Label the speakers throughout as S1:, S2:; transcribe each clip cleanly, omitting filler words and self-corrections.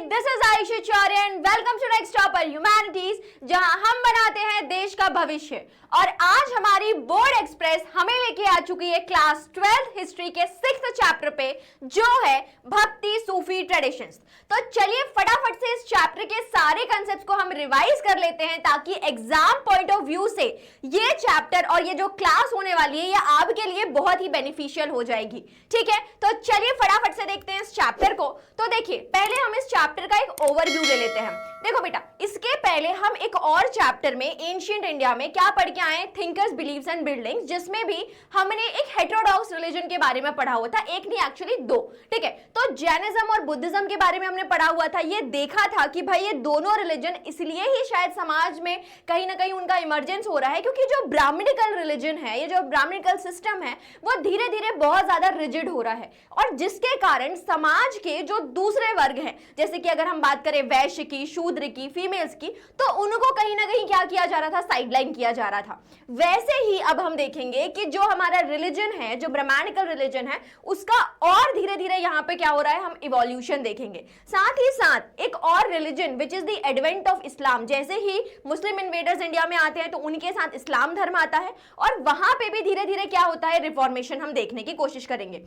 S1: This is Aayushi Chaurya and welcome to next topper humanities, जहां हम बनाते हैं देश का भविष्य। और आज हमारी बोर्ड एक्सप्रेस हमें लेके आ चुकी है क्लास 12th हिस्ट्री के 6th चैप्टर पे, जो है भक्ति सूफी ट्रेडिशंस। तो चलिए फटाफट से इस चैप्टर के सारे कंसेप्ट्स को हम रिवाइज कर लेते हैं, ताकि एग्जाम पॉइंट ऑफ व्यू से ये चैप्टर और ये जो क्लास होने वाली है ये आपके लिए बहुत ही बेनिफिशियल हो जाएगी। ठीक है, तो चलिए फटाफट से देखते हैं इस चैप्टर को। तो देखिए, पहले हम इस चैप्टर का एक ओवरव्यू ले लेते हैं। देखो बेटा, इसके पहले हम एक और चैप्टर में एंशिएंट इंडिया में क्या पढ़ के आए, थिंकर्स, बिलीव्स एंड बिल्डिंग्स, जिसमें भी हमने एक हेटेरोडॉक्स रिलीजन के बारे में पढ़ा हुआ था, एक नहीं एक्चुअली दो। ठीक है, तो जैनिज्म और बुद्धिज्म के बारे में हमने पढ़ा हुआ था। ये देखा था कि भाई ये दोनों रिलीजन इसलिए ही शायद समाज में कहीं ना कहीं उनका इमर्जेंस हो रहा है, क्योंकि जो ब्राह्मणिकल रिलीजन है, ये जो ब्राह्मणिकल सिस्टम है, वो धीरे धीरे बहुत ज्यादा रिजिड हो रहा है, और जिसके कारण समाज के जो दूसरे वर्ग हैं, जैसे कि अगर हम बात करें वैश्य की, शूद्र की, फीमेल्स की, तो उनको कहीं ना कहीं क्या किया जा रहा था, साइडलाइन किया जा रहा था। वैसे ही अब हम देखेंगे कि जो हमारा रिलीजन है, जो ब्राह्मणिकल रिलीजन है, उसका और धीरे धीरे यहाँ पे क्या हो रहा है, हम इवोल्यूशन देखेंगे। साथ ही साथ एक और religion which is the advent of Islam, जैसे ही मुस्लिम इन्वेडर्स इंडिया में आते हैं तो उनके साथ इस्लाम धर्म आता है, और वहां पे भी धीरे धीरे क्या होता है, रिफॉर्मेशन हम देखने की कोशिश करेंगे।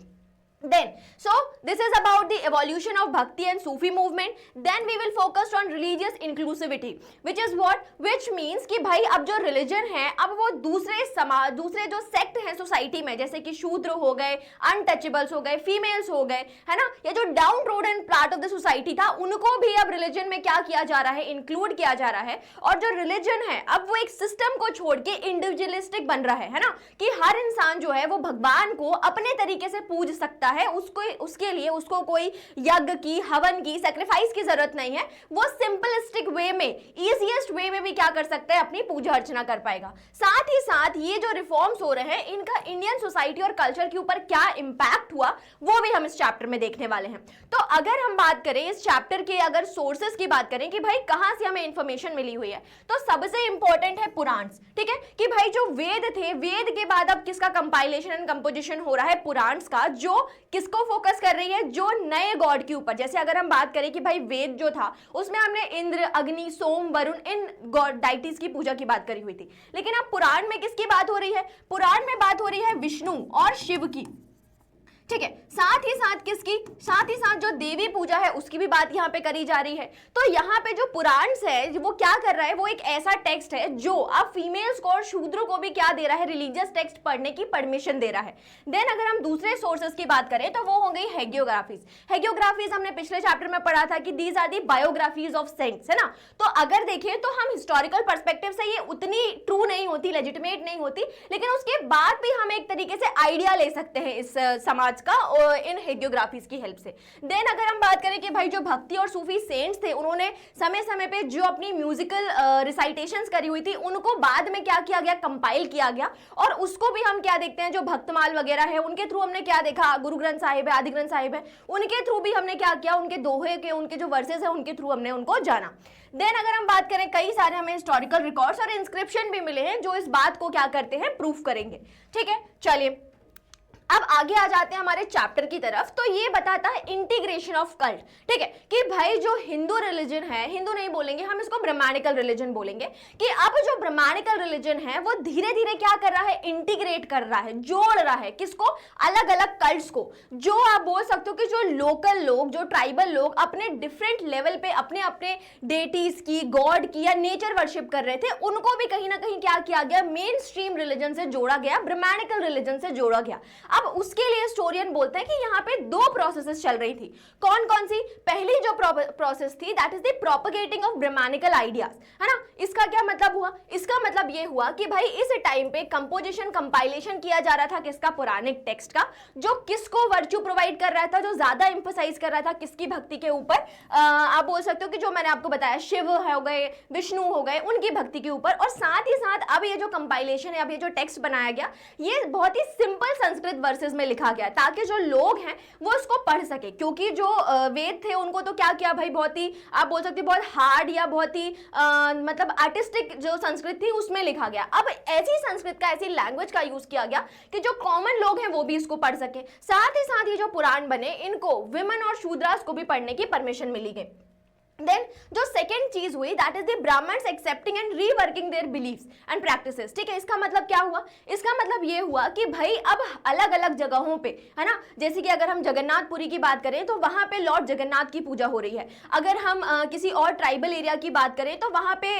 S1: Then, so this is about the evolution of Bhakti and Sufi movement. Then we will focus on religious inclusivity, which is what? Which means कि भाई अब जो religion है, अब वो दूसरे समाज, दूसरे जो सेक्ट हैं सोसाइटी में, जैसे कि शूद्र हो गए, अनटचेबल्स हो गए, फीमेल्स हो गए, है ना, या जो downtrodden part of the society था, उनको भी अब रिलीजन में क्या किया जा रहा है, इंक्लूड किया जा रहा है। और जो रिलीजन है अब वो एक सिस्टम को छोड़ के इंडिविजुअलिस्टिक बन रहा है ना, कि हर इंसान जो है वो भगवान को अपने तरीके से पूज सकता है, उसको उसके लिए उसको कोई यज्ञ की, हवन की, सैक्रिफाइस की जरूरत नहीं है। वो सिंपलिस्टिक वे में, इजीएस्ट वे में भी क्या कर सकता है, अपनी पूजा अर्चना कर पाएगा। साथ ही साथ ये जो रिफॉर्म्स हो रहे हैं, इनका इंडियन सोसाइटी और कल्चर के ऊपर क्या इंपैक्ट हुआ, वो भी हम इस चैप्टर में देखने वाले हैं। तो अगर हम बात करें इस चैप्टर के, अगर सोर्सेस की बात करें कि भाई कहां से हमें इंफॉर्मेशन मिली हुई है, तो सबसे इंपॉर्टेंट है पुराण। ठीक है, कि भाई जो वेद थे, वेद के बाद अब किसका कंपाइलेशन एंड कंपोजिशन हो रहा है, पुराण का, जो किसको फोकस कर रही है, जो नए गॉड के ऊपर। जैसे अगर हम बात करें कि भाई वेद जो था उसमें हमने इंद्र, अग्नि, सोम, वरुण, इन गॉड डाइटीज की पूजा की बात करी हुई थी, लेकिन अब पुराण में किसकी बात हो रही है, पुराण में बात हो रही है विष्णु और शिव की। ठीक है, साथ ही साथ किसकी, साथ ही साथ जो देवी पूजा है उसकी भी बात यहाँ पे करी जा रही है। तो यहाँ पे जो पुराण है वो क्या कर रहा है, वो एक ऐसा टेक्स्ट है जो अब फीमेल्स को और शूद्रों को भी क्या दे रहा है, रिलीजियस टेक्स्ट पढ़ने की परमिशन दे रहा है। देन अगर हम दूसरे सोर्सेस की बात करें तो वो हो गई हेगियोग्राफीज। हेगियोग्राफीज हमने पिछले चैप्टर में पढ़ा था कि these are the biographies of saints, है ना। तो अगर देखें तो हम हिस्टोरिकल पर्सपेक्टिव से ये उतनी ट्रू नहीं होती, लेजिटिमेट नहीं होती, लेकिन उसके बाद भी हम एक तरीके से आइडिया ले सकते हैं इस समाज का इन हेगियोग्राफीज की हेल्प से। देन अगर हम बात करें कि भाई जो भक्ति और सूफी सेंट्स थे, उन्होंने समय समय पे जो अपनी म्यूजिकल रिसाइटेशंस करी हुई थी, उनको बाद में क्या किया गया, कंपाइल किया गया, और उसको भी हम क्या देखते हैं, जो भक्तमाल वगैरह है उनके थ्रू हमने क्या देखा, गुरु ग्रंथ साहिब है, आदि ग्रंथ साहिब है, उनके थ्रू भी हमने क्या किया, उनके दोहे के, उनके जो वर्सेस है उनके थ्रू हमने उनको जाना। देन अगर हम बात करें, कई सारे हमें हिस्टोरिकल रिकॉर्ड्स और इंस्क्रिप्शन भी मिले हैं जो इस बात को क्या करते हैं, प्रूफ करेंगे। ठीक है, चलिए अब आगे आ जाते हैं हमारे चैप्टर की तरफ। तो ये बताता है इंटीग्रेशन ऑफ कल्ट। ठीक है, कि भाई जो हिंदू रिलीजन है, हिंदू नहीं बोलेंगे हम इसको, ब्राह्मणिकल रिलीजन बोलेंगे, कि अब जो ब्राह्मणिकल रिलीजन है वो धीरे धीरे क्या कर रहा है, इंटीग्रेट कर रहा है, जोड़ रहा है, किसको, अलग अलग कल्ट्स को। जो आप बोल सकते हो कि जो लोकल लोग, जो ट्राइबल लोग अपने डिफरेंट लेवल पे अपने अपने डेटीज की, गॉड की या नेचर वर्शिप कर रहे थे, उनको भी कहीं ना कहीं क्या किया गया, मेन स्ट्रीम रिलीजन से जोड़ा गया, ब्राह्मणिकल रिलीजन से जोड़ा गया। अब उसके लिए हिस्टोरियन बोलते हैं कि यहाँ पे दो प्रोसेसेस चल रही थी। कौन कौन सी, पहली जो प्रोसेस थी that is the propagating of Brahmanical ideas, है ना। इसका क्या मतलब हुआ, इसका मतलब ये हुआ कि भाई इस टाइम पे कंपोजिशन, कंपाइलेशन किया जा रहा था किसका, पौराणिक टेक्स्ट का, जो किसको वर्च्यू प्रोवाइड कर रहा था, जो ज्यादा एम्फसाइज कर रहा था किसकी, भक्ति के ऊपर। आप बोल सकते हो कि जो मैंने आपको बताया, शिव हो गए, विष्णु हो गए, उनकी भक्ति के ऊपर। और साथ ही साथ अब ये जो कंपाइलेशन है, अब ये जो टेक्स्ट बनाया गया, ये बहुत ही सिंपल संस्कृत वर्सेस में लिखा गया, ताकि जो लोग हैं वो इसको पढ़ सके, क्योंकि जो वेद थे उनको तो क्या किया भाई, बहुत ही आप बोल सकते हो बहुत हार्ड या बहुत ही मतलब आर्टिस्टिक जो संस्कृत थी उसमें लिखा गया। अब ऐसी संस्कृत का, ऐसी लैंग्वेज का यूज किया गया कि जो कॉमन लोग हैं वो भी इसको पढ़ सके। साथ ही साथ ये जो पुराण बने, इनको विमेन और शूद्रास को भी पढ़ने की परमिशन मिली गई। देन जो सेकेंड चीज हुई that is the Brahmans accepting and reworking their beliefs and practices. ठीक है, इसका मतलब क्या हुआ? इसका मतलब ये हुआ कि भाई अब अलग अलग जगहों पे, है ना, जैसे कि अगर हम जगन्नाथपुरी की बात करें तो वहां पे लॉर्ड जगन्नाथ की पूजा हो रही है। अगर हम किसी और ट्राइबल एरिया की बात करें तो वहां पे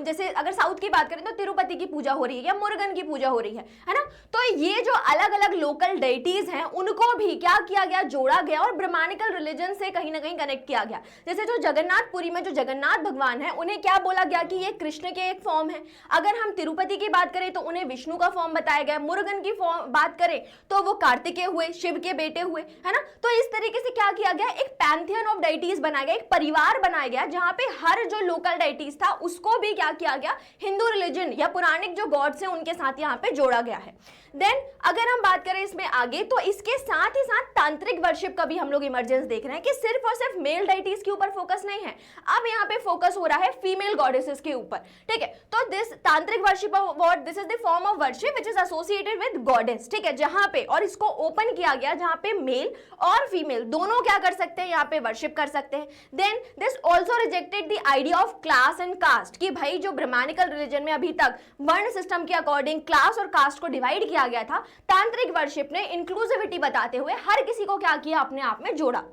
S1: जैसे अगर साउथ की बात करें तो तिरुपति की पूजा हो रही है या मुरुगन की पूजा हो रही है ना। तो ये जो अलग अलग लोकल डेटीज हैं उनको भी क्या किया गया, जोड़ा गया और ब्राह्मणिकल रिलीजन से कहीं ना कहीं कनेक्ट किया गया। जैसे जो जगन्नाथपुरी में जो जगन्नाथ भगवान है उन्हें क्या बोला गया कि ये कृष्ण के एक फॉर्म है। अगर हम तिरुपति की बात करें तो उन्हें विष्णु का फॉर्म बताया गया। मुरुगन की फॉर्म बात करें तो वो कार्तिकेय हुए, शिव के बेटे हुए, है ना। तो इस तरीके से क्या किया गया, एक पैंथियन ऑफ डाइटीज बनाया गया, एक परिवार बनाया गया जहां पे हर जो लोकल डाइटीज था उसको भी क्या किया गया, हिंदू रिलीजन या पुराणिक जो गॉड्स हैं उनके साथ यहाँ पे जोड़ा गया है। देन अगर हम बात करें इसमें आगे तो इसके साथ ही साथ तांत्रिक वर्शिप का भी हम लोग इमर्जेंस देख रहे हैं कि सिर्फ और सिर्फ मेल डाइटीज के ऊपर फोकस नहीं है, अब यहाँ पे फोकस हो रहा है फीमेल गॉडेसेस के ऊपर। ठीक है, तो दिस तांत्रिक worship of what, this is the form of worship which is associated with goddess. ठीक है, जहां पे और इसको ओपन किया गया जहां पे मेल और फीमेल दोनों क्या कर सकते हैं, यहाँ पे वर्शिप कर सकते हैं। Then this also rejected the idea of class and caste कि भाई जो ब्राह्मणिकल रिलीजन में अभी तक वर्ण सिस्टम के अकॉर्डिंग क्लास और कास्ट को डिवाइड किया गया था, तांत्रिक वर्शिप ने इंक्लूसिविटी बताते हुए हर किसी को क्या किया, अपने आप में जोड़ा।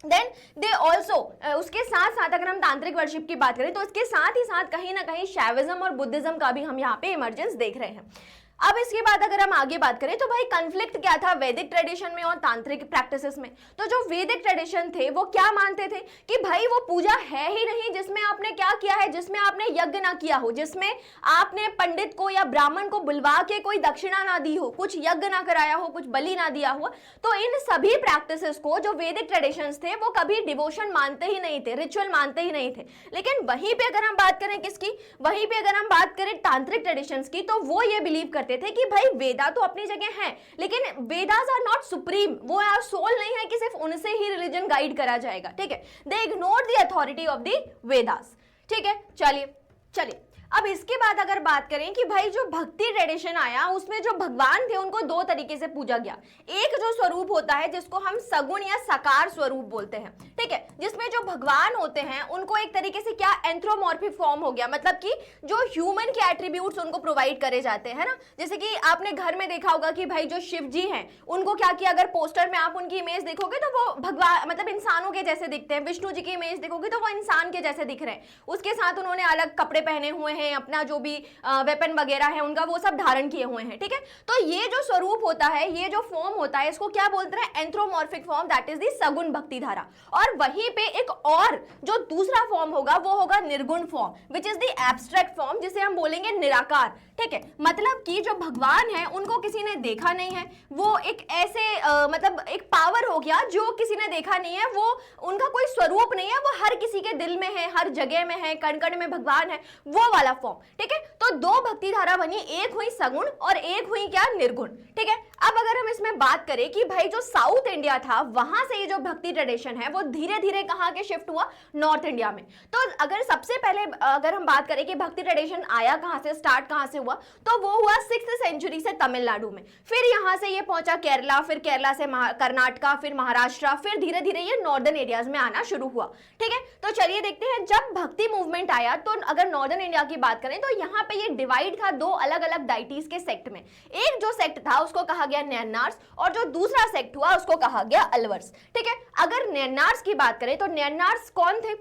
S1: देन दे ऑल्सो उसके साथ साथ अगर हम तांत्रिक वर्शिप की बात करें तो इसके साथ ही साथ कहीं ना कहीं शैविज्म और बुद्धिज्म का भी हम यहाँ पे इमर्जेंस देख रहे हैं। अब इसके बाद अगर हम आगे बात करें तो भाई कॉन्फ्लिक्ट क्या था वैदिक ट्रेडिशन में और तांत्रिक प्रैक्टिसेस में। तो जो वैदिक ट्रेडिशन थे वो क्या मानते थे कि भाई वो पूजा है ही नहीं जिसमें आपने क्या किया है, जिसमें आपने यज्ञ ना किया हो, जिसमें आपने पंडित को या ब्राह्मण को बुलवा के कोई दक्षिणा ना दी हो, कुछ यज्ञ ना कराया हो, कुछ बलि ना दिया हो। तो इन सभी प्रैक्टिसेस को जो वैदिक ट्रेडिशंस थे वो कभी डिवोशन मानते ही नहीं थे, रिचुअल मानते ही नहीं थे। लेकिन वहीं पे अगर हम बात करें किसकी, वहीं पे अगर हम बात करें तांत्रिक ट्रेडिशंस की, तो वो ये बिलीव करते थे कि भाई वेदा तो अपनी जगह है लेकिन वेदास आर नॉट सुप्रीम, वो यार सोल नहीं है कि सिर्फ उनसे ही रिलीजन गाइड करा जाएगा। ठीक है, दे ignore the authority of the Vedas. ठीक है, चलिए अब इसके बाद अगर बात करें कि भाई जो भक्ति ट्रेडिशन आया उसमें जो भगवान थे उनको दो तरीके से पूजा गया। एक जो स्वरूप होता है जिसको हम सगुण या साकार स्वरूप बोलते हैं, ठीक है, जिसमें जो भगवान होते हैं उनको एक तरीके से क्या एंथ्रोमॉर्फिक फॉर्म हो गया, मतलब कि जो ह्यूमन के एट्रीब्यूट्स उनको प्रोवाइड करे जाते हैं ना। जैसे कि आपने घर में देखा होगा कि भाई जो शिव जी हैं उनको क्या किया, अगर पोस्टर में आप उनकी इमेज देखोगे तो वो भगवान मतलब इंसानों के जैसे दिखते हैं। विष्णु जी की इमेज देखोगे तो वो इंसान के जैसे दिख रहे हैं, उसके साथ उन्होंने अलग कपड़े पहने हुए हैं, अपना जो भी वेपन वगैरह है उनका वो सब धारण किए हुए हैं। ठीक है, तो ये जो स्वरूप होता है, ये जो फॉर्म होता है, इसको क्या बोलते हैं, एंथ्रोमॉर्फिक फॉर्म, दैट इज द सगुण भक्ति धारा। और वहीं पे एक और जो दूसरा फॉर्म होगा वो होगा निर्गुण form, which is the abstract form, जिसे हम बोलेंगे निराकार। ठीक है, मतलब कि जो भगवान है उनको किसी ने देखा नहीं है, वो एक ऐसे मतलब एक पावर हो गया जो किसी ने देखा नहीं है, वो उनका कोई स्वरूप नहीं है, वो हर किसी के दिल में है, हर जगह में है, कण कण में भगवान है, वो वाला फॉर्म। ठीक है, तो दो भक्ति धारा बनी, एक हुई सगुण और एक हुई क्या, निर्गुण। ठीक है, अब अगर हम इसमें बात करें कि भाई जो साउथ इंडिया था वहां से ये जो भक्ति ट्रेडिशन है वो धीरे धीरे कहां के शिफ्ट हुआ, नॉर्थ इंडिया में। तो अगर सबसे पहले अगर हम बात करें कि भक्ति ट्रेडिशन आया कहां से, स्टार्ट कहां से हुआ, तो वो हुआ 6th सेंचुरी से तमिलनाडु में, फिर यहां से ये पहुंचा केरला, फिर केरला से कर्नाटका, फिर महाराष्ट्र, फिर धीरे धीरे ये नॉर्दर्न एरियाज में आना शुरू हुआ। ठीक है, तो चलिए देखते हैं जब भक्ति मूवमेंट आया तो अगर नॉर्दर्न इंडिया की बात करें तो यहाँ पे ये डिवाइड था दो अलग अलग डाइटीज के सेक्ट में। एक जो सेक्ट था उसको कहा गया नैनार्स और जो दूसरा सेक्ट हुआ उसको कहा गया अलवर्स। ठीक है, अगर नैनार्स की बात करें तो नैनार्स कौन थे,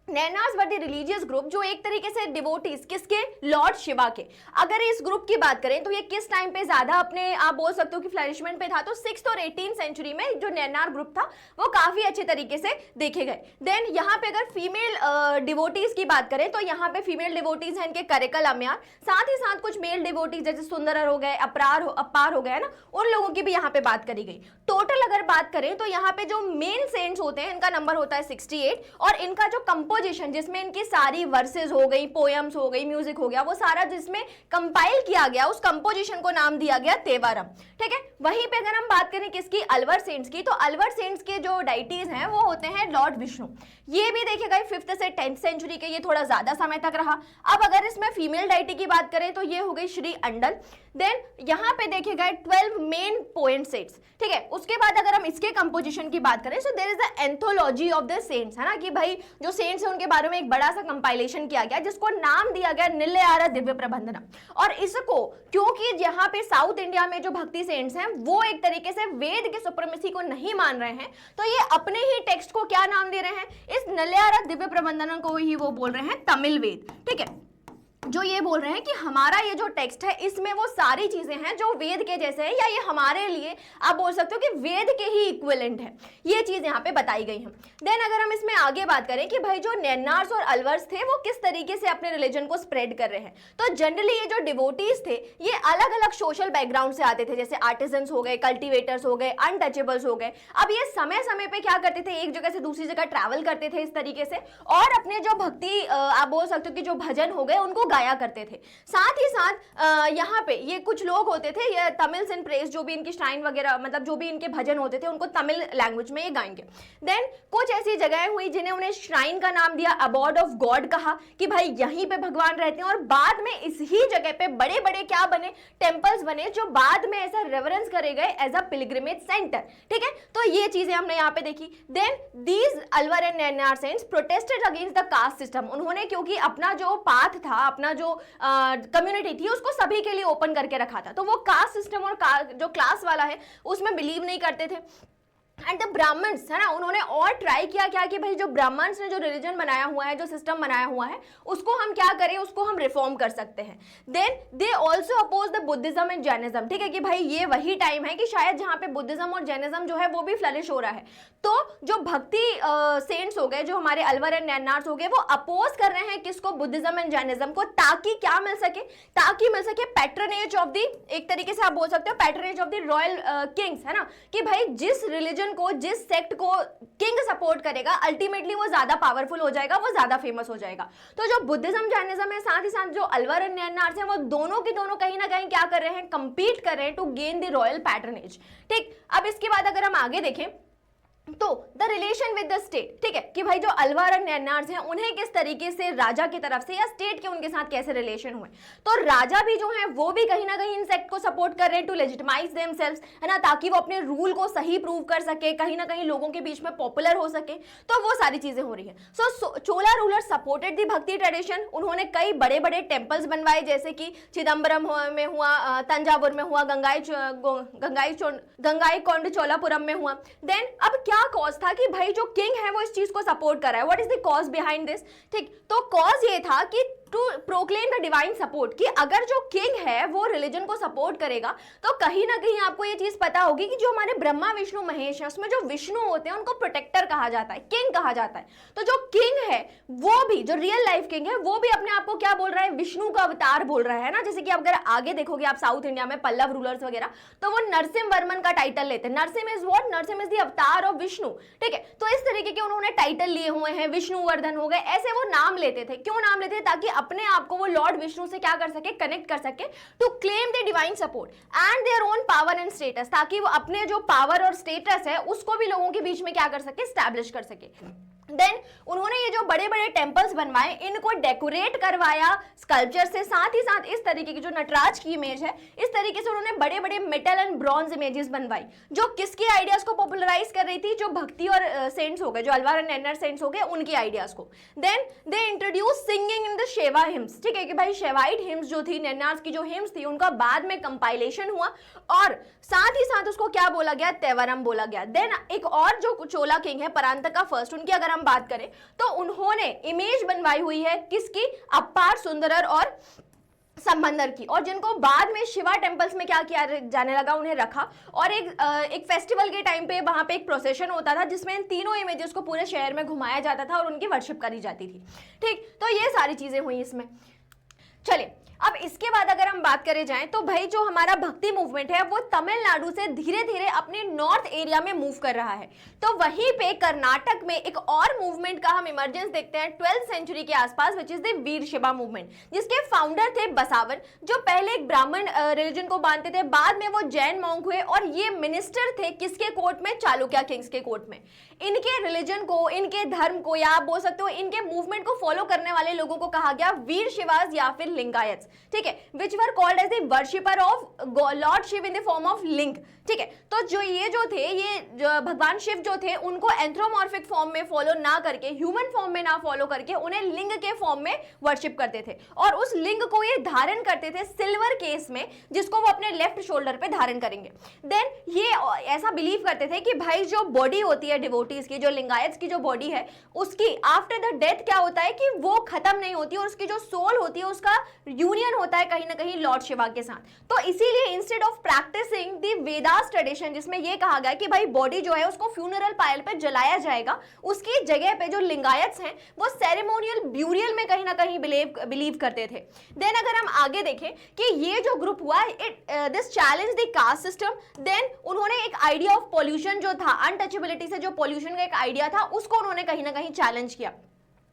S1: Nayanars were the religious group जो एक तरीके से डिवोटीज किसके, लॉर्ड शिवा के। अगर इस ग्रुप की बात करें तो ये किस टाइम पे ज्यादा अपने आप बोल सकते हो कि फ्लरिशमेंट पे था, तो 6th और 18th सेंचुरी में जो नैनार ग्रुप था वो काफी अच्छे तरीके से देखे गए। देन यहाँ पे अगर फीमेल डिवोटीज की बात करें तो यहाँ पे फीमेल डिवोटीज हैं इनके करेकल अम्यार, साथ ही साथ कुछ मेल डिवोटीज जैसे सुंदरर हो गए, अपार हो गए ना, उन लोगों की भी यहाँ पे बात करी गई। टोटल अगर बात करें तो यहाँ पे जो मेन सेंट्स होते हैं इनका नंबर होता है 68 और इनका जो कंपोजिशन कंपोजिशन जिसमें इनकी सारी वर्सेस हो गई, पोएम्स हो गई, म्यूजिक हो गया, वो सारा जिसमें कंपाइल किया गया, उस कंपोजिशन को नाम दिया गया तेवारम। ठीक है, वहीं पे अगर हम बात करें किसकी, अलवर सेंट्स की, तो अलवर सेंट्स के जो डाइटीज हैं वो होते हैं लॉर्ड विष्णु। ये भी देखिएगा 5th से 10th सेंचुरी के, ये थोड़ा ज्यादा समय तक रहा। अब अगर इसमें फीमेल डाइटी की बात करें तो ये हो गई श्री अंडल। देन यहाँ पे देखिएगा 12 मेन पोएम सेट्स। ठीक है, उसके बाद अगर हम इसके कंपोजिशन की बात करें, so there is the anthology of the saints, है ना, कि भाई जो सेंट्स हैं उनके बारे में एक बड़ा सा कंपाइलेशन किया गया जिसको नाम दिया गया निलयारा दिव्य प्रबंधनम। और इसको क्योंकि यहाँ पे साउथ इंडिया में जो भक्ति सेंट्स हैं वो एक तरीके से वेद के सुप्रीमेसी को नहीं मान रहे हैं, तो ये अपने ही टेक्स्ट को क्या नाम दे रहे हैं, इस निलयारा दिव्य प्रबंधनम को ही वो बोल रहे हैं तमिल वेद। ठीक है, जो ये बोल रहे हैं कि हमारा ये जो टेक्स्ट है इसमें वो सारी चीजें हैं जो वेद के जैसे हैं, या ये हमारे लिए आप बोल सकते हो कि वेद के ही इक्विवेलेंट है, ये चीज यहाँ पे बताई गई है। देन अगर हम इसमें आगे बात करें कि भाई जो नैनार्स और अलवर्स थे वो किस तरीके से अपने रिलीजन को स्प्रेड कर रहे हैं, तो जनरली ये जो डिवोटीज थे ये अलग अलग सोशल बैकग्राउंड से आते थे, जैसे आर्टिजन्स हो गए, कल्टिवेटर्स हो गए, अनटचेबल्स हो गए। अब ये समय समय पे क्या करते थे, एक जगह से दूसरी जगह ट्रैवल करते थे इस तरीके से, और अपने जो भक्ति आप बोल सकते हो कि जो भजन हो गए उनको गाया करते थे। साथ ही साथ यहाँ पे ये कुछ लोग होते थे, ये तमिल इन प्रेस, जो भी इनकी श्राइन वगैरह, मतलब जो भी इनके भजन होते थे उनको तमिल लैंग्वेज में ये गाएंगे। देन कुछ ऐसी जगहें हुई जिन्हें उन्हें श्राइन का नाम दिया, अबॉर्ड ऑफ गॉड कहा कि भाई यहीं पे भगवान रहते हैं, और बाद में इस ही जगह पे बड़े बड़े क्या बने, टेम्पल्स बने, जो बाद में ऐसा रेवरेंस करे गए एज अ पिलग्रिमेज सेंटर। ठीक है, तो ये चीजें हमने यहाँ पे देखी। Then these Alvar and Nayanar saints protested against the caste system. उन्होंने क्योंकि अपना जो पाथ था, अपना जो कम्युनिटी थी उसको सभी के लिए ओपन करके रखा था, तो वो कास्ट सिस्टम और जो क्लास वाला है उसमें बिलीव नहीं करते थे। एंड द ब्राह्मण्स, है ना, उन्होंने और ट्राई किया क्या कि भाई जो ब्राह्मण्स ने जो रिलीजन बनाया हुआ है, जो सिस्टम बनाया हुआ है, उसको हम क्या करें, उसको हम रिफॉर्म कर सकते हैं। Then they also oppose the Buddhism and Jainism. ठीक है, कि भाई ये वही टाइम है कि शायद जहाँ पे बुद्धिज्म और जैनिज्म जो है वो भी फ्लरिश हो रहा है, तो जो भक्ति सेंट्स हो गए, जो हमारे अलवर एंड नैनार्स हो गए, वो अपोज कर रहे हैं किसको, बुद्धिज्म एंड जैनिज्म को, ताकि क्या मिल सके, ताकि मिल सके पैट्रनेज ऑफ दी, एक तरीके से आप बोल सकते हो patronage of the royal Kings, है ना, कि भाई जिस रिलीजन को, जिस सेक्ट को किंग सपोर्ट करेगा अल्टीमेटली वो ज्यादा पावरफुल हो जाएगा, वो ज्यादा फेमस हो जाएगा। तो जो बुद्धिज्म जैनिज्म है, साथ ही साथ जो अलवर एंड नैनार्स हैं, वो दोनों के दोनों कहीं ना कहीं क्या कर रहे हैं, कंपीट कर रहे हैं to gain the royal patronage. ठीक, अब इसके बाद अगर हम आगे देखें तो the relation with the state. ठीक है, कि भाई जो अलवर और नैनार्स हैं उन्हें किस तरीके से राजा की तरफ से या स्टेट के उनके साथ कैसे रिलेशन हुए, तो राजा भी जो है वो भी कहीं ना कहीं इन सेक्ट को सपोर्ट कर रहे हैं टू लेजिटिमाइज देमसेल्व्स, है ना, ताकि वो अपने रूल को सही प्रूव कर सके, कहीं ना कहीं लोगों के बीच में पॉपुलर हो सके, तो वो सारी चीजें हो रही है। सो चोला रूलर सपोर्टेड दी भक्ति ट्रेडिशन। उन्होंने कई बड़े बड़े टेम्पल्स बनवाए, जैसे कि चिदम्बरम में हुआ, तंजावुर में हुआ, गंगाई कोंड चोलापुरम में हुआ। देन अब क्या कॉज था कि भाई जो किंग है वो इस चीज को सपोर्ट कर रहा है, what is the cause behind this. ठीक, तो कॉज ये था कि to proclaim the divine support, कि अगर जो किंग है वो रिलीजन को सपोर्ट करेगा तो कहीं ना कहीं आपको ये चीज पता होगी कि जो हमारे ब्रह्मा विष्णु महेश है उसमें जो विष्णु होते हैं उनको प्रोटेक्टर कहा जाता है, किंग कहा जाता है। तो जो किंग है वो भी, जो रियल लाइफ किंग है वो भी अपने आप को क्या बोल रहा है, विष्णु का अवतार बोल रहा है ना। जैसे कि अगर आगे देखोगे आप साउथ इंडिया में पल्लव रूलर्स वगैरह, तो वो नरसिम वर्मन का टाइटल लेते हैं। Narasimha is what, Narasimha is the avatar of Vishnu. ठीक है, तो इस तरीके के उन्होंने टाइटल लिए हुए हैं, विष्णुवर्धन हो गए, ऐसे वो नाम लेते थे। क्यों नाम लेते थे, ताकि अपने आप को वो लॉर्ड विष्णु से क्या कर सके, कनेक्ट कर सके, to claim the divine support and their own power and status, ताकि वो अपने जो पावर और स्टेटस है उसको भी लोगों के बीच में क्या कर सके, स्टैब्लिश कर सके। देन उन्होंने ये जो बड़े बड़े टेम्पल्स बनवाए इनको डेकोरेट करवाया स्कल्पचर से, साथ ही साथ इस तरीके की जो नटराज की इमेज है, इस तरीके से उन्होंने बड़े बड़े मेटल एंड ब्रॉन्ज इमेजेस बनवाई, जो किसके आइडियाज को पॉपुलराइज कर रही थी, जो भक्ति और सेंट्स हो गए, जो अलवर एंड नैनार सेंट्स हो गए, उनकी आइडियाज को। Then they introduce singing in the Shaiva hymns. ठीक है, कि भाई शेवाइट हिम्स जो थी, नैनार्स की जो हिम्स थी, उनका बाद में कंपाइलेशन हुआ और साथ ही साथ उसको क्या बोला गया, तेवरम बोला गया। देन एक और जो चोला किंग है परांतका फर्स्ट, उनकी अगर हम बात करें तो उन्होंने इमेज बनवाई हुई है किसकी, अप्पार सुंदरर और संबंदर की, और जिनको बाद में शिवा टेम्पल्स में क्या किया जाने लगा, उन्हें रखा और एक फेस्टिवल के टाइम पे वहां पे एक प्रोसेशन होता था जिसमें इन तीनों इमेजेस को पूरे शहर में घुमाया जाता था और उनकी वर्शिप करी जाती थी। ठीक, तो ये सारी चीजें हुई इसमें। चलिए, अब इसके बाद अगर हम बात करें जाएं तो भाई जो हमारा भक्ति मूवमेंट है वो तमिलनाडु से धीरे धीरे अपने नॉर्थ एरिया में मूव कर रहा है। तो वहीं पे कर्नाटक में एक और मूवमेंट का हम इमर्जेंस देखते हैं 12th सेंचुरी के आसपास, विच is the Veer Shiva movement, जिसके फाउंडर थे बसावन, जो पहले एक ब्राह्मण रिलीजन को मानते थे, बाद में वो जैन मॉन्क हुए और ये मिनिस्टर थे किसके कोर्ट में? चालुक्य किंग्स के कोर्ट में। इनके रिलीजन को, इनके धर्म को, या आप बोल सकते हो इनके मूवमेंट को फॉलो करने वाले लोगों को कहा गया वीर शिवास या फिर लिंगायत्स, ठीक है, which were called as the worshipper of lord Shiva in the form of linga, ठीक है। तो जो थे ये भगवान शिव जो थे उनको एंथ्रोमॉर्फिक फॉर्म में फॉलो ना करके, ह्यूमन फॉर्म में ना फॉलो करके, उन्हें लिंग के फॉर्म में वर्शिप करते थे और उस लिंग को ये धारण करते थे सिल्वर केस में, जिसको वो अपने लेफ्ट शोल्डर पे धारण करेंगे। देन ये ऐसा बिलीव करते थे कि भाई जो बॉडी होती है डिवोटीज की, जो लिंगायत्स की जो बॉडी है, उसकी आफ्टर द डेथ क्या होता है कि वो खत्म नहीं होती और उसकी जो सोल होती है उसका यूनियन होता है कहीं ना कहीं लॉर्ड शिवा के साथ। तो इसीलिए instead of practising the Vedas tradition, जिसमें ये कहा गया कि भाई बॉडी जो है उसको फ्यूनरल पाइल पे जलाया जाएगा, उसकी जगह पे जो लिंगायत्स हैं वो सेरेमोनियल ब्यूरियल में कहीं ना कहीं बिलीव करते थे। देन अगर हम आगे देखें कि ये जो ग्रुप हुआ, this challenge the caste system. Then उन्होंने एक आइडिया ऑफ पॉल्यूशन जो था, अनटचेबिलिटी से जो पॉल्यूशन का एक आइडिया था, उसको उन्होंने कहीं ना कहीं चैलेंज किया।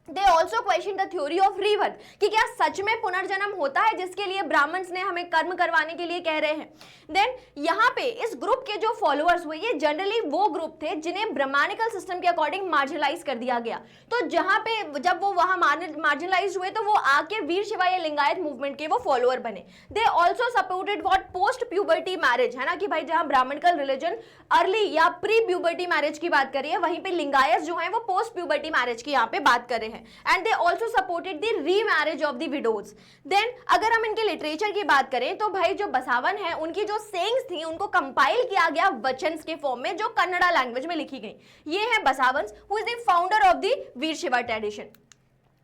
S1: They also questioned the theory of rebirth, कि क्या सच में पुनर्जन्म होता है जिसके लिए ब्राह्मण्स ने हमें कर्म करवाने के लिए कह रहे हैं। देन यहाँ पे इस ग्रुप के जो फॉलोअर्स हुए, ये जनरली वो ग्रुप थे जिन्हें ब्राह्मणिकल सिस्टम के अकॉर्डिंग मार्जिनलाइज कर दिया गया। तो जहाँ पे जब वो वहाँ मार्जिनलाइज हुए तो वो आके वीर शिवा या लिंगायत मूवमेंट के वो फॉलोअर बने। They also supported what post puberty marriage, है ना, कि भाई जहाँ ब्राह्मणिकल रिलीजन अर्ली या प्री प्यूबर्टी मैरिज की बात करिए, वहीं पे लिंगायत जो है वो पोस्ट प्यूबर्टी मैरिज की यहाँ पे बात कर रहे हैं। And they also supported the remarriage of the widows. Then अगर हम इनके लिटरेचर की बात करें तो भाई जो बसावन है उनकी जो सेइंग्स थी उनको कंपाइल किया गया वचन्स के फॉर्म में, जो कन्नड़ा लैंग्वेज में लिखी गई। ये है Basavans, who is the founder of the Veer Shiva tradition.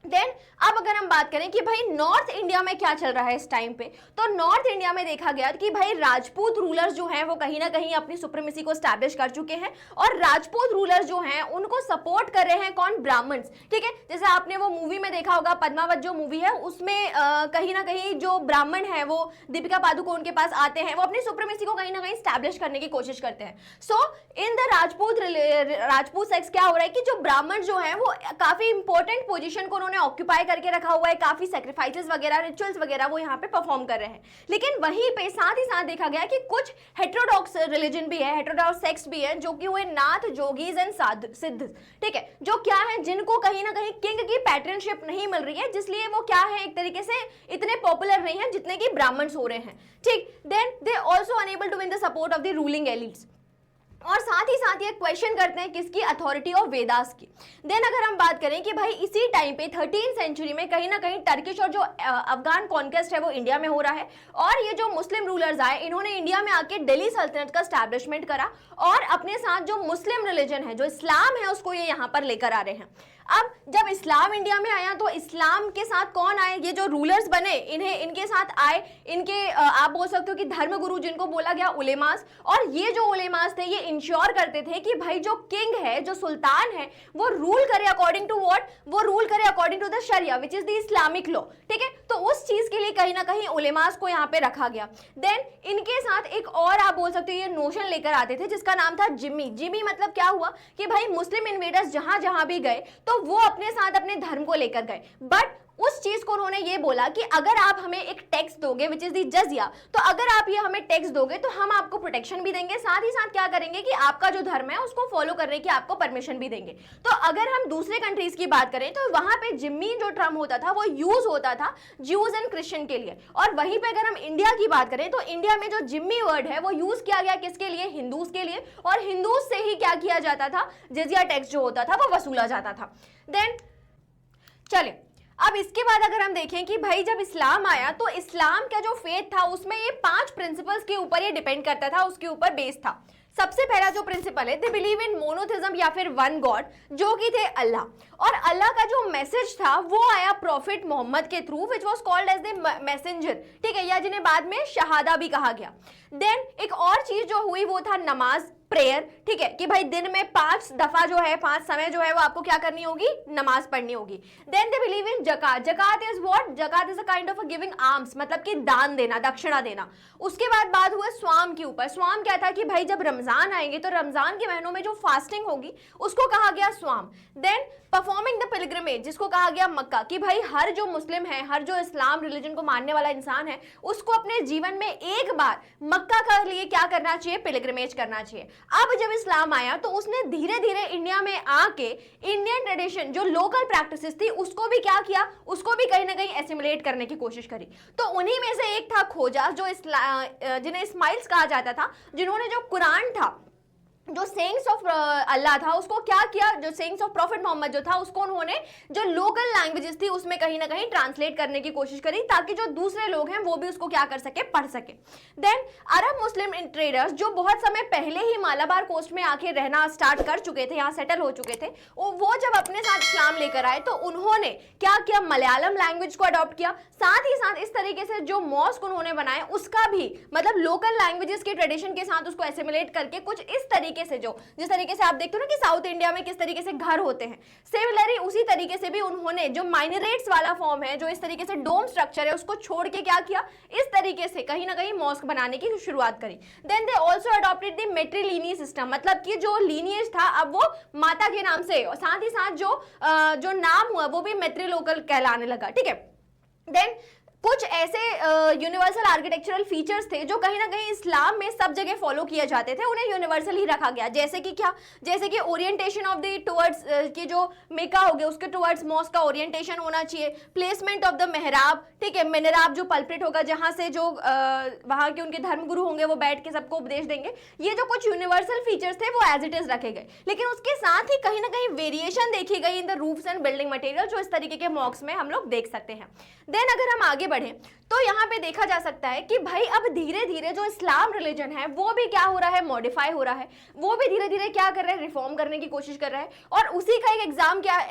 S1: Then अब अगर हम बात करें कि भाई नॉर्थ इंडिया में क्या चल रहा है इस टाइम पे, तो नॉर्थ इंडिया में देखा गया कि भाई राजपूत रूलर्स जो हैं वो कहीं ना कहीं अपनी सुप्रीमेसी को स्टैब्लिश कर चुके हैं और राजपूत रूलर्स जो हैं उनको सपोर्ट कर रहे हैं कौन? ब्राह्मण्स, ठीक है। जैसे आपने वो मूवी में देखा होगा, पद्मावत जो मूवी है, उसमें कहीं ना कहीं जो ब्राह्मण है वो दीपिका पादुकोण के पास आते हैं, वो अपनी सुप्रीमेसी को कहीं ना कहीं स्टैब्लिश करने की कोशिश करते हैं। सो इन द राजपूत सेक्स क्या हो रहा है कि जो ब्राह्मण जो है वो काफी इंपॉर्टेंट पोजिशन को ऑक्यूपाई करके रखा हुआ है, काफी सैक्रिफाइसेस वगैरह, रिचुअल्स वगैरह वो यहाँ पे परफॉर्म कर रहे हैं। लेकिन वहीं पे साथ ही साथ देखा गया कि कुछ हेटेरोडॉक्स रिलीजन भी है, हेटेरोडॉक्स सेक्स भी है, जो कि हुए नाथ, जोगीज एंड सिद्ध, ठीक है, जो क्या है, जिनको कहीं ना कहीं किंग की पैटर्नशिप नहीं मिल रही है, जिसलिए वो क्या है, एक तरीके से इतने पॉपुलर नहीं है जितने कि ब्राह्मण्स हो रहे हैं, ठीक। Then they also enable to win the support of the ruling elites. और साथ ही साथ ये क्वेश्चन करते हैं किसकी? अथॉरिटी ऑफ वेदास की। देन अगर हम बात करें कि भाई इसी टाइम पे 13th सेंचुरी में कहीं ना कहीं टर्किश और जो अफगान कॉन्क्वेस्ट है वो इंडिया में हो रहा है और ये जो मुस्लिम रूलर्स आए इन्होंने इंडिया में आके दिल्ली सल्तनत का स्टैब्लिशमेंट करा और अपने साथ जो मुस्लिम रिलीजन है, जो इस्लाम है, उसको ये यहाँ पर लेकर आ रहे हैं। अब जब इस्लाम इंडिया में आया तो इस्लाम के साथ कौन आए? ये जो रूलर्स बने, इनके साथ आए इनके आप बोल सकते हो कि धर्मगुरु, जिनको बोला गया उलेमास। और ये जो उलेमास थे ये इंश्योर करते थे कि भाई जो किंग है, जो सुल्तान है, वो रूल करे अकॉर्डिंग टू व्हाट? वो रूल करे according to the sharia which is the Islamic law, ठीक है। तो उस चीज के लिए कहीं ना कहीं उलेमास को यहाँ पे रखा गया। देन इनके साथ एक और आप बोल सकते हो ये नोशन लेकर आते थे जिसका नाम था जिम्मी। जिम्मी मतलब क्या हुआ कि भाई मुस्लिम इन्वेडर्स जहां जहां भी गए तो वो अपने साथ अपने धर्म को लेकर गए, बट उस चीज को उन्होंने ये बोला कि अगर आप हमें एक टैक्स दोगे विच इज द जजिया, तो अगर आप ये हमें टैक्स दोगे तो हम आपको प्रोटेक्शन भी देंगे, साथ ही साथ क्या करेंगे कि आपका जो धर्म है उसको फॉलो करने की आपको परमिशन भी देंगे। तो अगर हम दूसरे कंट्रीज की बात करें तो वहां पे जिम्मी जो टर्म होता था वो यूज होता था ज्यूज एंड क्रिश्चियन के लिए, और वहीं पे अगर हम इंडिया की बात करें तो इंडिया में जो जिम्मी वर्ड है वो यूज किया गया किसके लिए? हिंदूज के लिए, और हिंदूज से ही क्या किया जाता था? जजिया टैक्स जो होता था वो वसूला जाता था। देन चलिए अब इसके बाद अगर हम देखें कि भाई जब इस्लाम आया तो इस्लाम का जो फेथ था उसमें ये 5 प्रिंसिपल्स के ऊपर ये डिपेंड करता था, उसके ऊपर बेस था। सबसे पहला जो प्रिंसिपल है, दे बिलीव इन मोनोथिज्म या फिर वन गॉड, जो कि थे अल्लाह। और अल्लाह का जो मैसेज था वो आया प्रॉफिट मोहम्मद के through which was called as the messenger, ठीक है, या जिन्हें बाद में शहादा भी कहा गया। देन एक और चीज जो हुई वो था नमाज, प्रेयर, ठीक है, कि भाई दिन में 5 दफा जो है, 5 समय जो है वो आपको क्या करनी होगी, नमाज पढ़नी होगी। देन दे बिलीव इन जकात। जकात इज व्हाट? जकात is a kind of giving arms, मतलब कि दान देना, दक्षिणा देना। उसके बाद बात हुआ स्वाम के ऊपर। स्वाम क्या था कि भाई जब रमजान आएंगे तो रमजान के महीनों में जो फास्टिंग होगी उसको कहा गया स्वाम। देन परफॉर्मिंग द पिलग्रिमेज, जिसको कहा गया मक्का, कि भाई हर जो मुस्लिम है, हर जो इस्लाम रिलीजन को मानने वाला इंसान है, उसको अपने जीवन में एक बार मक्का का लिए क्या करना चाहिए, पिलग्रिमेज करना चाहिए। अब जब इस्लाम आया तो उसने धीरे धीरे इंडिया में आके इंडियन ट्रेडिशन जो लोकल प्रैक्टिसेस थी उसको भी क्या किया, उसको भी कहीं ना कहीं एसिमुलेट करने की कोशिश करी। तो उन्हीं में से एक था खोजा, जो जिन्हें इस्माइल्स कहा जाता था, जिन्होंने जो कुरान था, जो सेइंग्स ऑफ अल्लाह था, उसको क्या किया, जो सेइंग्स ऑफ प्रॉफिट मोहम्मद जो था, उसको उन्होंने जो लोकल लैंग्वेजेस थी उसमें कहीं ना कहीं ट्रांसलेट करने की कोशिश करी, ताकि जो दूसरे लोग हैं वो भी उसको क्या कर सके, पढ़ सके। देन अरब मुस्लिम ट्रेडर्स जो बहुत समय पहले ही मालाबार कोस्ट में आके रहना स्टार्ट कर चुके थे, यहाँ सेटल हो चुके थे, वो जब अपने साथ इस्लाम लेकर आए तो उन्होंने क्या किया, मलयालम लैंग्वेज को अडॉप्ट किया। साथ ही साथ इस तरीके से जो मॉस्क उन्होंने बनाए उसका भी मतलब लोकल लैंग्वेजेस के ट्रेडिशन के साथ उसको एसिमुलेट करके कुछ इस तरीके से, जो जिस तरीके से आप देखते हो ना कि साउथ इंडिया में किस तरीके से घर होते हैं, सिमिलरली उसी तरीके से भी उन्होंने जो माइनरेट्स वाला फॉर्म है, जो इस तरीके से डोम स्ट्रक्चर है, उसको छोड़ के क्या किया, इस तरीके से कहीं ना कहीं मॉस्क बनाने की शुरुआत करी। Then they also adopted the matrilineal system, मतलब कि जो लीनिएज था अब वो माता के नाम से, और साथ ही साथ जो नाम हुआ वो भी मैट्रिलोकल कहलाने लगा, ठीक है। देन कुछ ऐसे यूनिवर्सल आर्किटेक्चरल फीचर्स थे जो कहीं ना कहीं इस्लाम में सब जगह फॉलो किए जाते थे, उन्हें यूनिवर्सल ही रखा गया। जैसे कि क्या, जैसे कि ओरिएंटेशन ऑफ द टुवर्ड्स की जो मेका हो गया उसके टुवर्ड्स मॉस्क का ओरिएंटेशन होना चाहिए। प्लेसमेंट ऑफ द मेहराब, ठीक है, मिहराब जो पल्पिट होगा जहां से जो वहां के उनके धर्मगुरु होंगे वो बैठ के सबको उपदेश देंगे। ये जो कुछ यूनिवर्सल फीचर्स थे वो एज इट इज रखे गए, लेकिन उसके साथ ही कहीं ना कहीं वेरिएशन देखी गई in the roofs and building material, जो इस तरीके के मॉस्क में हम लोग देख सकते हैं। देन अगर हम आगे बढ़े तो यहाँ पे देखा जा सकता है कि भाई अब धीरे धीरे जो इस्लाम रिलीजन है वो भी क्या हो रहा है, मॉडिफाई हो रहा है, वो भी धीरे धीरे क्या कर रहा है, रिफॉर्म करने की कोशिश कर रहा है। और उसी का एक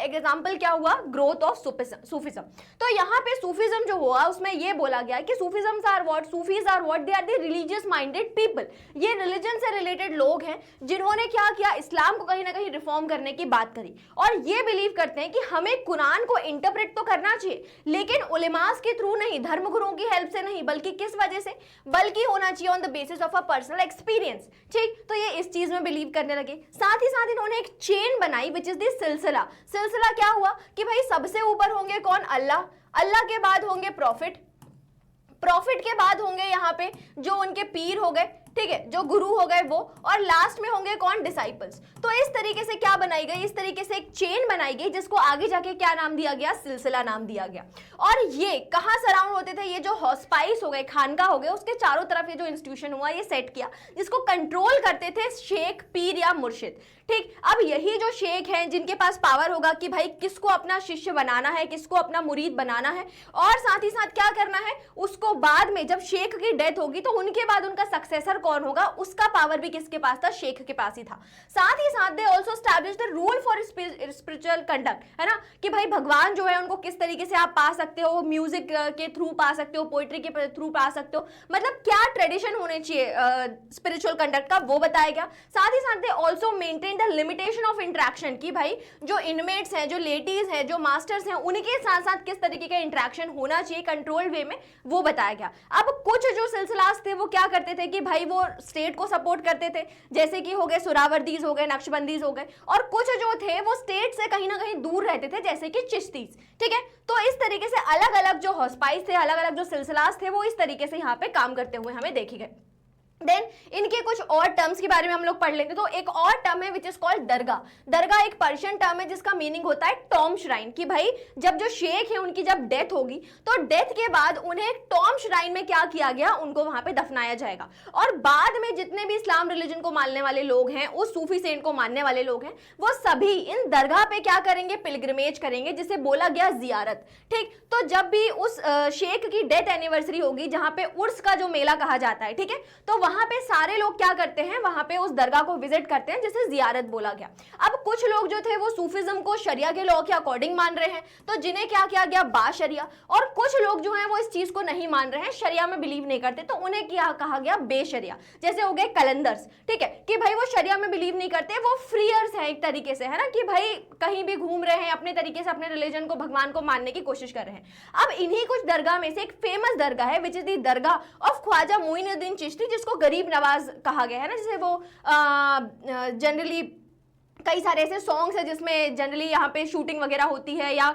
S1: एग्जाम्पल क्या हुआ, ग्रोथ ऑफ सूफिज्म। तो यहाँ पे सूफिज्म जो हुआ उसमें ये बोला गया कि Sufis are what, they are the religious minded people. ये रिलीजन से रिलेटेड लोग हैं जिन्होंने क्या किया, इस्लाम को कहीं ना कहीं रिफॉर्म करने की बात करी, और ये बिलीव करते हैं कि हमें कुरान को इंटरप्रेट तो करना चाहिए, लेकिन उलेमास के थ्रू नहीं, धर्मगुरुओं की हेल्प से नहीं, बल्कि किस वजह से, बल्कि होना चाहिए on the basis of a personal experience. ठीक, तो ये इस चीज में बिलीव करने लगे। साथ ही साथ इन्होंने एक चेन बनाई विच इज द सिलसिला। सिलसिला क्या हुआ कि भाई सबसे ऊपर होंगे कौन, अल्लाह, अल्लाह के बाद होंगे प्रॉफिट, प्रॉफिट के बाद होंगे यहाँ पे जो उनके पीर हो गए, ठीक है, जो गुरु हो गए वो, और लास्ट में होंगे कौन, डिसाइपल्स। तो इस तरीके से क्या बनाई गई, इस तरीके से एक चेन बनाई गई जिसको आगे जाके क्या नाम दिया गया, सिलसिला नाम दिया गया। और ये कहाँ सराउंड होते थे, ये जो हॉस्पाइस हो गए, खानका हो गए, उसके चारों तरफ ये जो इंस्टीट्यूशन हुआ ये सेट किया, जिसको कंट्रोल करते थे शेख, पीर या मुर्शिद। ठीक, अब यही जो शेख हैं जिनके पास पावर होगा कि भाई किसको अपना शिष्य बनाना है, किसको अपना मुरीद बनाना है, और साथ ही साथ क्या करना है, उसको बाद में जब शेख की डेथ होगी तो उनके बाद उनका सक्सेसर कौन होगा, उसका पावर भी किसके पास था, शेख के पास ही था। साथ ही साथ they also establish the rule for spiritual conduct, है ना, कि भाई भगवान जो है उनको किस तरीके से आप पा सकते हो, म्यूजिक के थ्रू पा सकते हो, पोइट्री के थ्रू पा सकते हो, मतलब क्या ट्रेडिशन होने चाहिए स्पिरिचुअल कंडक्ट का, वो बताया गया। साथ ही साथ they also maintain the limitation of interaction, कि भाई जो इनमेट्स हैं, जो लेडीज हैं, जो मास्टर्स हैं, उनके साथ साथ किस तरीके का इंटरेक्शन होना चाहिए कंट्रोल्ड वे में, वो बताया गया। अब कुछ जो सिलसिलास थे वो क्या करते थे कि भाई वो स्टेट को सपोर्ट करते थे, जैसे कि हो गए सुरावर्दीज हो गए, नक्शबंदीज हो गए, और कुछ जो थे वो स्टेट से कहीं ना कहीं दूर रहते थे, जैसे कि चिश्तीज। ठीक है, तो इस तरीके से अलग अलग जो हॉस्पाइस थे, अलग अलग जो सिलसिलास थे, वो इस तरीके से यहाँ पे काम करते हुए हमें देखे गए। देन इनके कुछ और टर्म्स के बारे में हम लोग पढ़ लेंगे। तो एक और टर्म है विच इज कॉल्ड दरगाह। दरगाह एक पर्शियन टर्म है जिसका मीनिंग होता है टॉम श्राइन, कि भाई जब जो शेख है उनकी जब डेथ होगी तो डेथ के बाद उन्हें एक टॉम श्राइन में क्या किया गया, उनको वहां पे दफनाया जाएगा। और बाद में जितने भी इस्लाम रिलीजन को मानने वाले लोग हैं, उस सूफी सेंट को मानने वाले लोग हैं, वो सभी इन दरगाह पे क्या करेंगे, पिलग्रिमेज करेंगे, जिसे बोला गया जियारत। ठीक, तो जब भी उस शेख की डेथ एनिवर्सरी होगी, जहां पे उर्स का जो मेला कहा जाता है, ठीक है, तो वहां पे सारे लोग क्या करते हैं, वहां पे उस दरगाह को विजिट करते हैं, जिसे जियारत बोला गया। अब कुछ लोग जो थे वो सूफिज्म को शरिया के लॉ के अकॉर्डिंग मान रहे हैं, तो जिन्हें क्या किया गया, बाशरिया। और कुछ लोग जो हैं वो इस चीज को नहीं मान रहे हैं, शरिया में बिलीव नहीं करते, तो उन्हें क्या कहा गया, बेशरिया। जैसे हो गए कलंदर्स, ठीक है, कि भाई वो शरिया में बिलीव नहीं करते, वो फ्रीयर्स हैं एक तरीके से, है ना, कि भाई कहीं भी घूम रहे हैं, अपने तरीके से अपने रिलीजन को, भगवान को मानने की कोशिश कर रहे हैं। अब इन्हीं कुछ दरगाह में से एक फेमस दरगाह है which is the dargah of Khwaja Moinuddin Chishti, जिसको गरीब नवाज कहा गया है ना, जिसे वो जनरली कई सारे ऐसे सॉन्ग्स है जिसमें जनरली यहाँ पे शूटिंग वगैरह होती है या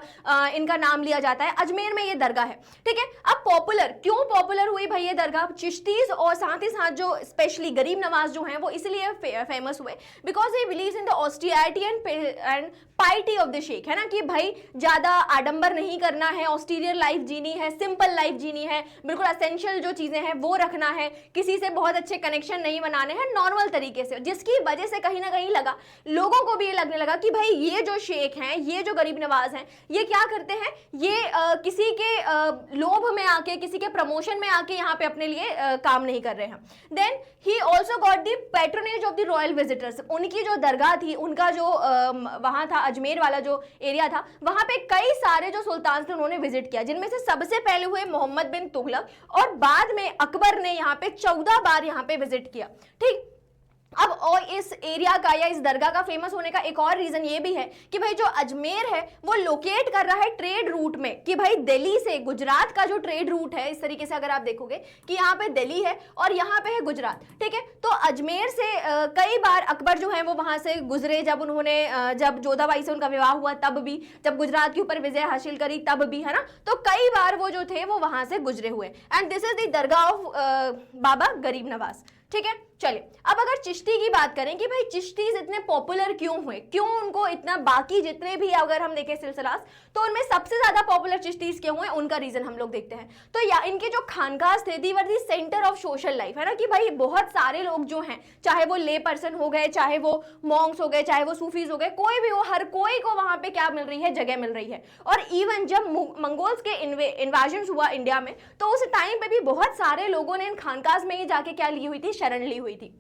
S1: इनका नाम लिया जाता है। अजमेर में ये दरगाह है, ठीक है। अब पॉपुलर क्यों पॉपुलर हुई भाई ये दरगाह, चिश्तीज और साथ ही साथ जो स्पेशली गरीब नवाज जो हैं वो इसलिए फेमस हुए because he believes in the austerity and piety of the sheikh, है ना, कि भाई ज्यादा आडंबर नहीं करना है, ऑस्टीरियर लाइफ जीनी है, सिंपल लाइफ जीनी है, बिल्कुल एसेंशियल जो चीजें हैं वो रखना है, किसी से बहुत अच्छे कनेक्शन नहीं बनाने हैं, नॉर्मल तरीके से, जिसकी वजह से कहीं ना कहीं लगा लोगों को भी ये लगने लगा कि भाई ये जो शेख हैं, ये जो गरीब नवाज हैं, ये क्या करते हैं, ये किसी के लोभ में आके, किसी के प्रमोशन में आके यहाँ पे अपने लिए काम नहीं कर रहे हैं। Then he also got the patronage of the royal visitors. उनकी जो दरगाह थी, उनका जो वहां था, अजमेर वाला जो एरिया था, वहां पे कई सारे जो सुल्तान थे उन्होंने विजिट किया, जिनमें से सबसे पहले हुए मोहम्मद बिन तुगलक और बाद में अकबर ने यहाँ पे 14 बार यहाँ पे विजिट किया, ठीक। अब और इस एरिया का या इस दरगाह का फेमस होने का एक और रीजन ये भी है कि भाई जो अजमेर है वो लोकेट कर रहा है ट्रेड रूट में, कि भाई दिल्ली से गुजरात का जो ट्रेड रूट है, इस तरीके से अगर आप देखोगे कि यहाँ पे दिल्ली है और यहाँ पे है गुजरात, ठीक है। तो अजमेर से कई बार अकबर जो है वो वहां से गुजरे, जब उन्होंने जब जोधाबाई से उनका विवाह हुआ तब भी, जब गुजरात के ऊपर विजय हासिल करी तब भी, है ना, तो कई बार वो जो थे वो वहां से गुजरे हुए। And this is the dargah of Baba Garib Nawaz, ठीक है। चलिए अब अगर चिश्ती की बात करें कि भाई चिश्तीज इतने पॉपुलर क्यों हुए, क्यों उनको इतना, बाकी जितने भी अगर हम देखें सिलसिलास, तो उनमें सबसे ज्यादा पॉपुलर चिश्तीज क्यों हुए, उनका रीजन हम लोग देखते हैं। तो या इनके जो खानकाज थे, they were the centre of social life, है ना, कि भाई बहुत सारे लोग जो हैं, चाहे वो ले पर्सन हो गए, चाहे वो मॉन्क्स हो गए, चाहे वो सूफीज हो गए, कोई भी हो, हर कोई को वहां पे क्या मिल रही है, जगह मिल रही है। और इवन जब मंगोल्स के इन्वाजन हुआ इंडिया में, तो उस टाइम पे भी बहुत सारे लोगों ने इन खानकाज में ही जाके क्या ली हुई थी, शरण ली हुई थी।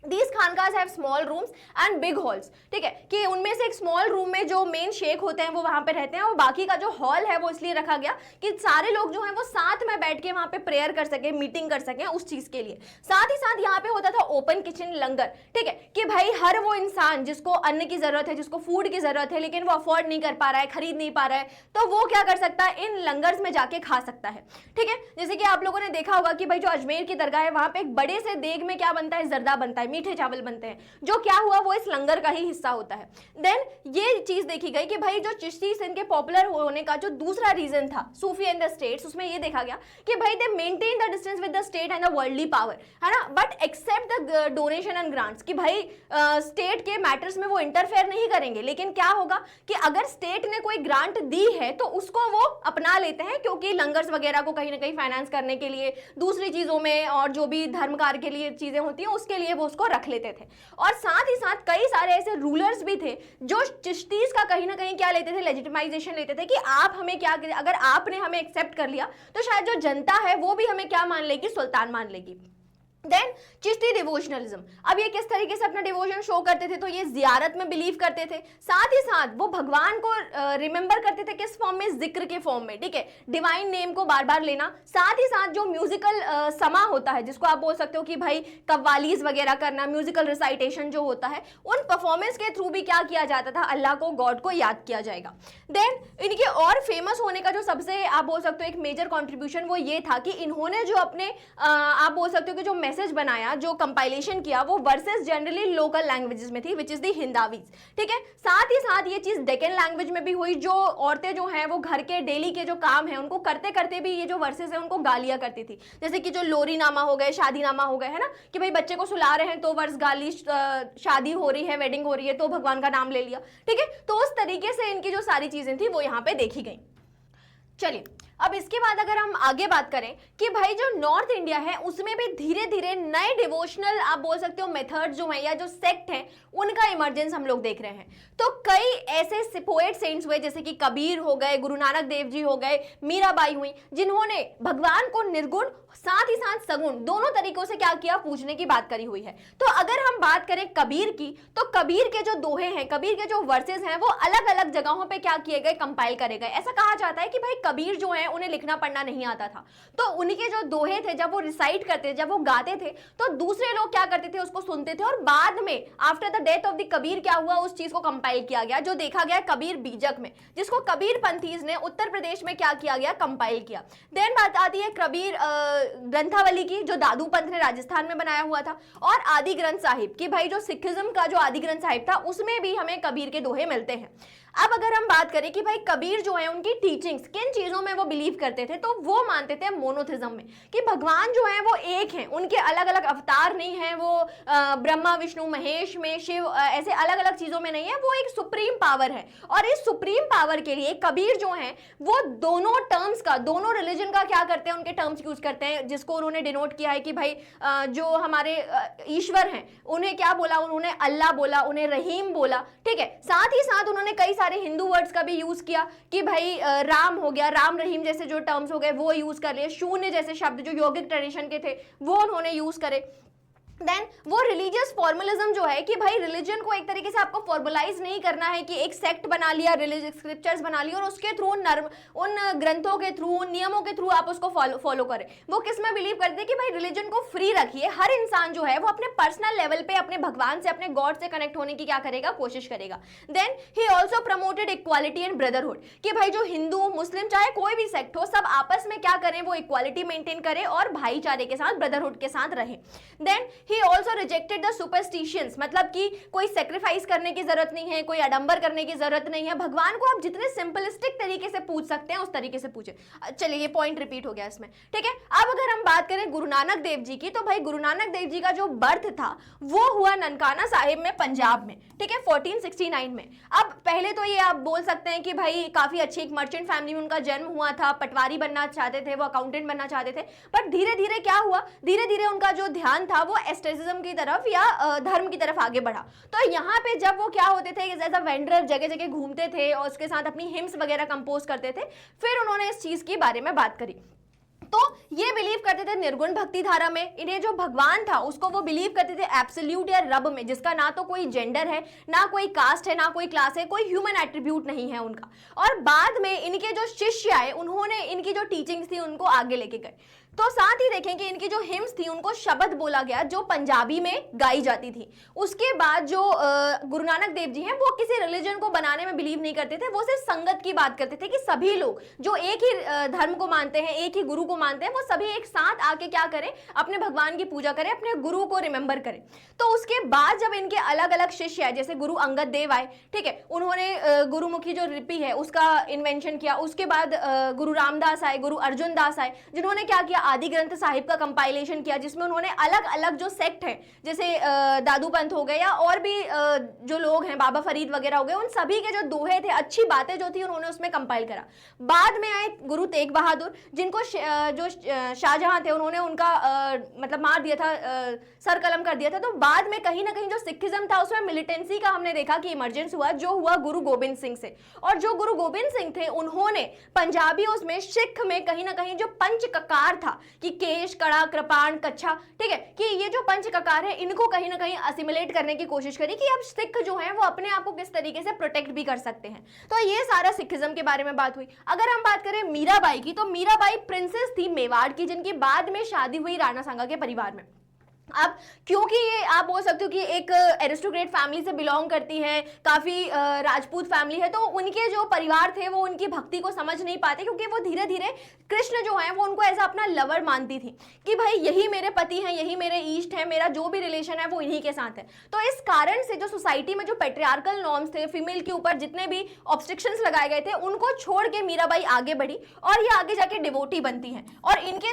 S1: These खानकाज have small rooms and big halls, ठीक है, कि उनमें से एक स्मॉल रूम में जो मेन शेख होते हैं वो वहां पे रहते हैं, और बाकी का जो हॉल है वो इसलिए रखा गया कि सारे लोग जो हैं वो साथ में बैठ के वहां पे प्रेयर कर सके, मीटिंग कर सके, उस चीज के लिए। साथ ही साथ यहाँ पे होता था ओपन किचन लंगर, ठीक है, कि भाई हर वो इंसान जिसको अन्न की जरूरत है, जिसको फूड की जरूरत है, लेकिन वो अफोर्ड नहीं कर पा रहा है, खरीद नहीं पा रहा है, तो वो क्या कर सकता है, इन लंगर्स में जाके खा सकता है, ठीक है। जैसे कि आप लोगों ने देखा होगा कि भाई जो अजमेर की दरगाह है वहां पे एक बड़े से देग में क्या बनता है, जर्दा बनता है, मीठे चावल बनते हैं, जो क्या हुआ वो इस लंगर का ही हिस्सा होता है। देन ये चीज देखी गई कि भाई जो चिश्ती इनके पॉपुलर होने का जो दूसरा रीजन था, सूफी एंड द स्टेट्स, उसमें ये देखा गया कि भाई they maintain the distance with the state and the worldly power, है ना, but accept the donation and grants, कि भाई स्टेट के मैटर्स में वो इंटरफेयर नहीं करेंगे, लेकिन क्या होगा कि अगर स्टेट ने कोई ग्रांट दी है तो उसको वो अपना लेते हैं, क्योंकि लंगर्स वगैरह को कहीं ना कहीं फाइनेंस करने के लिए, दूसरी चीजों में, और जो भी धर्म कार्य के लिए चीजें होती हैं उसके लिए वो उसको रख लेते थे। और साथ ही साथ कई सारे ऐसे रूलर्स भी थे जो चिश्तीज का कहीं ना कहीं क्या लेते थे, लेजिटिमाइजेशन लेते थे, कि आप हमें क्या, अगर आपने हमें एक्सेप्ट कर लिया तो शायद जो जनता है वो भी हमें क्या मान लेगी, सुल्तान मान लेगी। देन चिश्ती डिवोशनलिज्म, अब ये किस तरीके से अपना डिवोशन शो करते थे, तो ये जियारत में बिलीव करते थे, साथ ही साथ वो भगवान को रिमेंबर करते थे, किस फॉर्म में, जिक्र के फॉर्म में, ठीक है, डिवाइन नेम को बार बार लेना, साथ ही साथ जो म्यूजिकल समा होता है, जिसको आप बोल सकते हो कि भाई कव्वालीज वगैरह करना, म्यूजिकल रिसाइटेशन जो होता है, उन परफॉर्मेंस के थ्रू भी क्या किया जाता था, अल्लाह को, गॉड को याद किया जाएगा। देन इनके और फेमस होने का जो सबसे आप बोल सकते हो एक मेजर कॉन्ट्रीब्यूशन वो ये था कि इन्होंने जो अपने आप बोल सकते हो कि जो मैसेज बनाया, जो कंपाइलेशन किया, वो वर्सेस जनरली लोकल लैंग्वेजेस में थी, विच इज द हिंदावीज, ठीक है। साथ ही साथ ये चीज डेकन लैंग्वेज में भी हुई, जो औरतें जो हैं वो घर के डेली के जो काम है उनको करते करते भी ये जो वर्सेस है उनको गालियां करती थी, जैसे कि जो लोरी नामा हो गए, शादी नामा हो गए, है ना, कि भाई बच्चे को सुला रहे हैं तो वर्ष गाली, शादी हो रही है, वेडिंग हो रही है तो भगवान का नाम ले लिया, ठीक है। तो उस तरीके से इनकी जो सारी चीजें थी वो यहाँ पे देखी गई। चलिए अब इसके बाद अगर हम आगे बात करें कि भाई जो नॉर्थ इंडिया है उसमें भी धीरे धीरे नए डिवोशनल आप बोल सकते हो मेथड जो है या जो सेक्ट है उनका इमर्जेंस हम लोग देख रहे हैं। तो कई ऐसे पोएट सेंट्स हुए जैसे कि कबीर हो गए, गुरु नानक देव जी हो गए, मीराबाई हुई, जिन्होंने भगवान को निर्गुण साथ ही साथ सगुण दोनों तरीकों से क्या किया, पूजने की बात करी हुई है। तो अगर हम बात करें कबीर की, तो कबीर के जो दोहे हैं, कबीर के जो वर्सेस हैं वो अलग अलग जगहों पे क्या किए गए, कंपाइल करे गए। ऐसा कहा जाता है कि भाई कबीर जो है उन्हें लिखना पढ़ना नहीं आता था, तो उनके जो दोहे थे जब वो रिसाइट करते, जब वो गाते थे तो दूसरे लोग क्या करते थे, उसको सुनते थे और बाद में after the death of the Kabir क्या हुआ, उस चीज को कंपाइल किया गया, जो देखा गया कबीर बीजक में, जिसको कबीर पंथीज ने उत्तर प्रदेश में क्या किया गया, कंपाइल किया। देन बात आती है कबीर ग्रंथावली की, जो दादू पंथ ने राजस्थान में बनाया हुआ था, और आदि ग्रंथ साहिब की, भाई जो सिखिज्म का जो आदि ग्रंथ साहिब था उसमें भी हमें कबीर के दोहे मिलते हैं। अब अगर हम बात करें कि भाई कबीर जो है उनकी टीचिंग्स किन चीजों में वो बिलीव करते थे, तो वो मानते थे मोनोथिज्म में, कि भगवान जो है वो एक हैं, उनके अलग अलग अवतार नहीं है, वो ब्रह्मा विष्णु महेश में शिव ऐसे अलग अलग चीजों में नहीं है, वो एक सुप्रीम पावर है। और इस सुप्रीम पावर के लिए कबीर जो है वो दोनों टर्म्स का, दोनों रिलीजन का क्या करते हैं, उनके टर्म्स यूज करते हैं, जिसको उन्होंने डिनोट किया है कि भाई जो हमारे ईश्वर हैं उन्हें क्या बोला, उन्होंने अल्लाह बोला, उन्हें रहीम बोला, ठीक है। साथ ही साथ उन्होंने कई सारे हिंदू वर्ड्स का भी यूज किया कि भाई राम हो गया, राम रहीम जैसे जो टर्म्स हो गए वो यूज कर लिए, शून्य जैसे शब्द जो योगिक ट्रेडिशन के थे वो उन्होंने यूज करे। देन वो रिलीजियस फॉर्मलिज्म जो है कि भाई रिलीजन को एक तरीके से आपको फॉर्मलाइज नहीं करना है कि एक सेक्ट बना लिया, रिलीजियस स्क्रिप्चर्स बना लिया और उसके थ्रू उन ग्रंथों के थ्रू, उन नियमों के थ्रू आप उसको फॉलो करें। वो किस में बिलीव करते हैं कि भाई रिलीजन को फ्री रखिए, हर इंसान जो है वो अपने पर्सनल लेवल पे अपने भगवान से, अपने गॉड से कनेक्ट होने की क्या करेगा, कोशिश करेगा। Then he also promoted equality and brotherhood, कि भाई जो हिंदू मुस्लिम चाहे कोई भी सेक्ट हो, सब आपस में क्या करें, वो इक्वालिटी मेंटेन करें और भाईचारे के साथ, ब्रदरहुड के साथ रहे। Then he also rejected the superstitions, मतलब कि कोई सेक्रीफाइस करने की जरूरत नहीं है, कोई आडंबर करने की जरूरत नहीं है, भगवान को आप जितने सिंपलिस्टिक तरीके से पूछ सकते हैं उस तरीके से पूछे। चलिए ये पॉइंट रिपीट हो गया इसमें, ठीक है। अब अगर हम बात करें गुरु नानक देव जी की, तो भाई गुरु नानक देव जी का जो बर्थ था वो हुआ ननकाना साहिब में, पंजाब में, ठीक है, 1469 में। अब पहले तो ये आप बोल सकते हैं कि भाई काफी अच्छी एक मर्चेंट फैमिली में उनका जन्म हुआ था, पटवारी बनना चाहते थे, वो अकाउंटेंट बनना चाहते थे, बट धीरे धीरे क्या हुआ, धीरे धीरे उनका जो ध्यान था वो एस्टेटिज्म की तरफ या धर्म की तरफ आगे बढ़ा। तो यहाँ पे जब वो क्या होते थे, जैसा वेंडर जगह जगह घूमते थे और उसके साथ अपनी हिम्स वगैरह कंपोज करते थे, फिर उन्होंने इस चीज के बारे में बात करी। तो ये बिलीव करते थे निर्गुण भक्ति धारा में, इन्हें जो भगवान था उसको वो बिलीव करते थे एब्सोल्यूट या रब में, जिसका ना तो कोई जेंडर है, ना कोई कास्ट है, ना कोई क्लास है, कोई ह्यूमन एट्रीब्यूट नहीं है उनका। और बाद में इनके जो शिष्य आए उन्होंने इनकी जो टीचिंग्स थी उनको आगे लेके गए। तो साथ ही देखें कि इनकी जो हिम्स थी उनको शब्द बोला गया जो पंजाबी में गाई जाती थी। उसके बाद जो गुरु नानक देव जी हैं वो किसी रिलीजन को बनाने में बिलीव नहीं करते थे, वो सिर्फ संगत की बात करते थे कि सभी लोग जो एक ही धर्म को मानते हैं, एक ही गुरु को मानते हैं, वो सभी एक साथ आके क्या करें, अपने भगवान की पूजा करें, अपने गुरु को रिमेंबर करें। तो उसके बाद जब इनके अलग अलग शिष्य आए, जैसे गुरु अंगद देव आए, ठीक है, उन्होंने गुरुमुखी जो लिपि है उसका इन्वेंशन किया। उसके बाद गुरु रामदास आए, गुरु अर्जुन दास आए, जिन्होंने क्या किया, आदि ग्रंथ साहिब का कंपाइलेशन किया, जिसमें उन्होंने अलग अलग जो सेक्ट है, जैसे दादू पंथ हो गए या और भी जो लोग हैं, बाबा फरीद वगैरह हो गए, उन सभी के जो दोहे थे, अच्छी बातें जो थी, उन्होंने उसमें कंपाइल करा। बाद में आए गुरु तेग बहादुर, जिनको जो शाहजहां थे उन्होंने उनका मतलब मार दिया था, सर कलम कर दिया था। तो बाद में कहीं ना कहीं जो सिखिज्म था उसमें मिलिटेंसी का हमने देखा कि इमरजेंस हुआ, जो हुआ गुरु गोबिंद सिंह से। और जो गुरु गोबिंद सिंह थे उन्होंने पंजाबियों में, सिख में कहीं ना कहीं जो पंच ककार था कि केश, कड़ा, कृपाण, कच्छा, ठीक है, कि ये जो पंच ककार है इनको कहीं ना कहीं असिमिलेट करने की कोशिश करी कि अब सिख जो है वो अपने आप को किस तरीके से प्रोटेक्ट भी कर सकते हैं। तो ये सारा सिखिज्म के बारे में बात हुई। अगर हम बात करें मीराबाई की, तो मीराबाई प्रिंसेस थी मेवाड़ की, जिनकी बाद में शादी हुई राणा सांगा के परिवार में। अब क्योंकि ये आप बोल सकते हो कि एक एरिस्टोक्रेट फैमिली से बिलोंग करती है, काफी राजपूत फैमिली है, तो उनके जो परिवार थे वो उनकी भक्ति को समझ नहीं पाते, क्योंकि वो धीरे धीरे कृष्ण जो है वो उनको ऐसा अपना लवर मानती थी कि भाई यही मेरे पति हैं, यही मेरे ईष्ट है, मेरा जो भी रिलेशन है वो इन्हीं के साथ है। तो इस कारण से जो सोसाइटी में जो पेट्रियार्कल नॉर्म्स थे, फीमेल के ऊपर जितने भी ऑब्स्ट्रिक्शंस लगाए गए थे, उनको छोड़ के मीराबाई आगे बढ़ी और ये आगे जाके डिवोटी बनती हैं। और इनके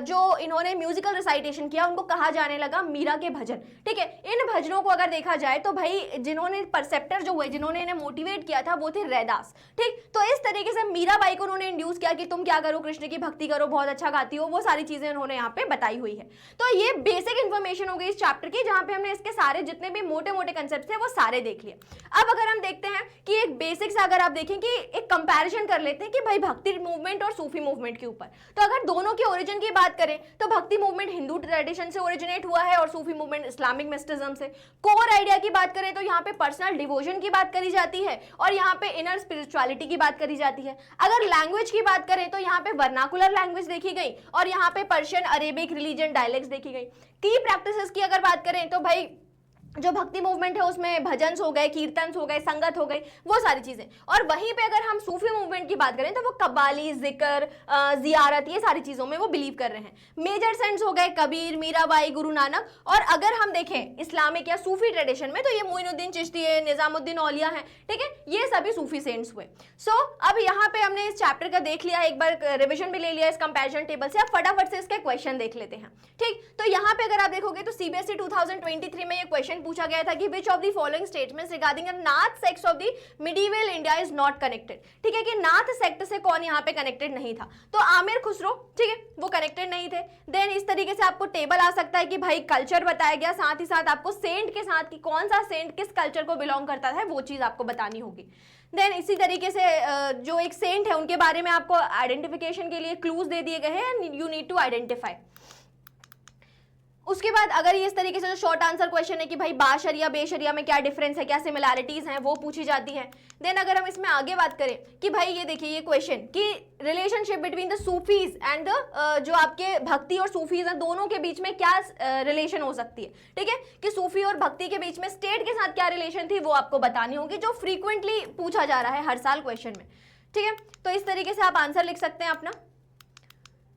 S1: जो इन्होंने म्यूजिकल रिसाइटेशन किया, उनको कहा जाने लगा मीरा के भजन। ठीक है, इन भजनों को अगर देखा जाए तो भाई जिन्होंने परसेप्टर जो हुए, जिन्होंने इन्हें मोटिवेट किया था वो थे रैदास। ठीक, तो इस तरीके से मीराबाई को उन्होंने इंड्यूस किया कि तुम क्या करो, कृष्ण की भक्ति करो, बहुत अच्छा गाती हो, वो सारी चीजें उन्होंने यहाँ पे बताई हुई है। तो ये बेसिक इंफॉर्मेशन हो गई इस चैप्टर की, जहां पे हमने इसके सारे जितने भी मोटे मोटे कंसेप्ट थे वो सारे देख लिए। अब अगर हम देखते हैं कि एक बेसिक से अगर आप देखें कि एक कंपैरिजन कर लेते हैं कि भाई भक्ति मूवमेंट और सूफी मूवमेंट के ऊपर, तो अगर दोनों के ओरिजिन की बात करें तो भक्ति मूवमेंट हिंदू ट्रेडिशन से ओरिजिनेट हुआ है और सूफी मूवमेंट इस्लामिक मिस्टिज्म से। कोर आइडिया की बात करें तो यहाँ पे पर्सनल डिवोशन की बात करी जाती है और यहाँ पे इनर स्पिरिचुअलिटी की बात करी जाती है। अगर लैंग्वेज की बात करें तो यहाँ पे वर्नाकुलर लैंग्वेज देखी गई और यहाँ पे पर्शियन, अरेबिक, रिलीजन, डायलेक्ट्स देखी गई। की प्रैक्टिसेस की अगर बात करें तो भाई जो भक्ति मूवमेंट है उसमें भजन्स हो गए, कीर्तन्स हो गए, संगत हो गई, वो सारी चीजें। और वहीं पे अगर हम सूफी मूवमेंट की बात करें तो वो कव्वाली, जिक्र, जियारत, ये सारी चीजों में वो बिलीव कर रहे हैं। मेजर सेंट्स हो गए कबीर, मीराबाई, गुरु नानक। और अगर हम देखें इस्लामिक या सूफी ट्रेडिशन में तो ये मोइनुद्दीन चिश्ती है, निजामुद्दीन औलिया है। ठीक है, ये सभी सूफी सेंट्स हुए। सो अब यहाँ पे हमने इस चैप्टर का देख लिया, एक बार रिविजन भी ले लिया इस कंपैरिजन टेबल से। अब फटाफट से इसके क्वेश्चन देख लेते हैं। ठीक, तो यहाँ पे अगर आप देखोगे तो सीबीएसई 2023 में ये क्वेश्चन पूछा गया था कि which of the following statements regarding the Nath sect of the medieval India is not connected. ठीक है, कि नाथ सेक्ट से कौन यहाँ पे कनेक्टेड नहीं था, तो आमिर खुसरो, ठीक है, वो कनेक्टेड नहीं थे। देन इस तरीके से आपको टेबल आ सकता है कि भाई कल्चर बताया गया, साथ ही साथ आपको सेंट के साथ कि कौन सा सेंट किस कल्चर को बिलोंग करता है वो चीज आपको बतानी होगी। देन इसी तरीके से जो एक सेंट है उनके बारे में आपको आइडेंटिफिकेशन के लिए क्लूज दे दिए गए हैं, यू नीड टू आइडेंटिफाई। उसके बाद अगर ये इस तरीके से जो शॉर्ट आंसर क्वेश्चन है कि भाई बाशरिया बेशरिया में क्या डिफरेंस है, क्या सिमिलैरिटीज हैं, वो पूछी जाती है। देन अगर हम इसमें आगे बात करें कि भाई ये देखिए ये क्वेश्चन कि relationship between the Sufis and जो आपके भक्ति और सूफीज हैं दोनों के बीच में क्या रिलेशन हो सकती है। ठीक है, कि सूफी और भक्ति के बीच में स्टेट के साथ क्या रिलेशन थी वो आपको बतानी होगी, जो फ्रीक्वेंटली पूछा जा रहा है हर साल क्वेश्चन में। ठीक है, तो इस तरीके से आप आंसर लिख सकते हैं अपना।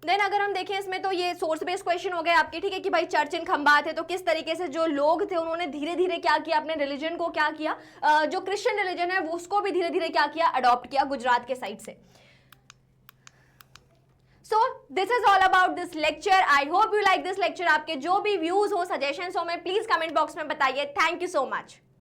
S1: देन अगर हम देखें इसमें तो ये सोर्स बेस्ड क्वेश्चन हो गए आपके। ठीक है, कि भाई चर्च इन खंबात है तो किस तरीके से जो लोग थे उन्होंने धीरे धीरे क्या किया, अपने रिलीजन को क्या किया, जो क्रिश्चियन रिलीजन है वो उसको भी धीरे धीरे क्या किया, अडॉप्ट किया गुजरात के साइड से। So this is all about this lecture. I hope you like this lecture. आपके जो भी व्यूज हो, सजेशंस हो, मैं प्लीज कमेंट बॉक्स में बताइए। Thank you so much.